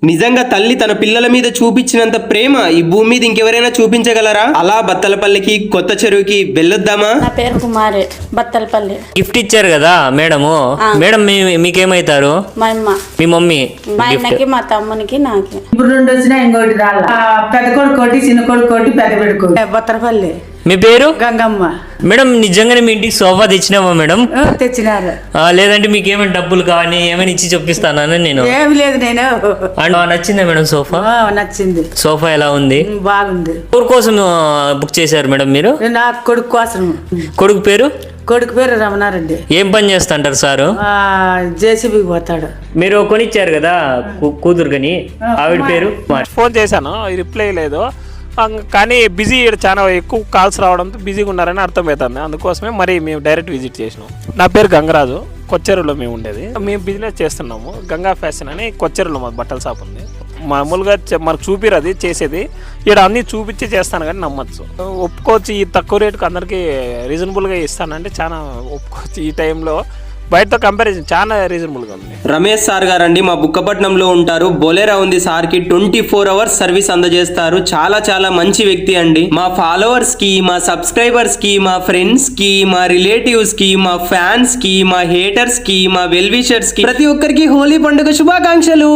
నిజంగా తల్లి తన పిల్లల మీద చూపించినంత ప్రేమ ఈ భూమి మీద ఇంకెవరైనా చూపించగలరా? అలా బత్తలపల్లికి కొత్త చెరువుకి వెళ్ళొద్దామా? నా పేరు కుమారి, బత్తలపల్లి. గిఫ్ట్ ఇచ్చారు కదా మేడము. మేడం మీకేమైతారు? మా అమ్మ, మీ మమ్మీ. మా అన్నకి, మా తమ్మునికి, నాకు. ఇప్పుడు 2 వచ్చినా ఇంకోటి రాల. పెద్ద కొడుకు కోటి, చిన్న కొడుకు కోటి, పెద్ద బిడ్డ బత్తలపల్లి. మీ పేరు? గంగమ్మ. మేడం నిజంగానే మీ ఇంటికి సోఫా తెచ్చినావా మేడం? తెచ్చినారు. లేదంటే మీకు ఏమైనా డబ్బులు కానీ ఏమైనా ఇచ్చి చొప్పిస్తానని నేను. ఏమి లేదు, నేను నచ్చిందా మేడం సోఫా? నచ్చింది. సోఫా ఎలా ఉంది? బాగుంది. ఎవరి కోసం బుక్ చేశారు మేడం మీరు? నా కొడుకు కోసం. కొడుకు పేరు? కొడుకు పేరు రమణారెడ్డి. ఏం పని చేస్తుంటారు సారు? జేసీబీకి పోతాడు. మీరు కొనిచ్చారు కదా కూతురు కని, ఆవిడ పేరు? ఫోన్ చేశాను, రిప్లై లేదు. కానీ బిజీ చాలా ఎక్కువ కాల్స్ రావడంతో బిజీగా ఉన్నారని అర్థమవుతుంది. అందుకోసమే మరి మేము డైరెక్ట్ విజిట్ చేసినాం. నా పేరు గంగరాజు, కొచ్చెరులో మేము ఉండేది. మేము బిజినెస్ చేస్తున్నాము. గంగా ఫ్యాషన్ అని కొచ్చెరులో మా బట్టల షాప్ ఉంది. మామూలుగా మనకు చూపిరు అది చేసేది, ఇక్కడ అన్నీ చూపించి చేస్తాను కానీ నమ్మచ్చు. ఒప్పుకోవచ్చు, ఈ తక్కువ రేటుకి అందరికీ రీజనబుల్గా ఇస్తానంటే చాలా ఒప్పుకోవచ్చు. ఈ టైంలో బయటతో కంపారిజన్ చాలా రీజనబుల్గా ఉంది. రమేష్ సార్ గారండి మా బుక్కపట్నంలో ఉంటారు. బొలేరా ఉంది సార్కి, 24 hours సర్వీస్ అందజేస్తారు. చాలా చాలా మంచి వ్యక్తి అండి. మా ఫాలోవర్స్ కి, మా సబ్స్క్రైబర్స్ కి, మా ఫ్రెండ్స్ కి, మా రిలేటివ్స్ కి, మా ఫ్యాన్స్ కి, మా హేటర్స్ కి, మా వెల్ విషర్స్ కి, ప్రతి ఒక్కరికి హోలీ పండుగ శుభాకాంక్షలు.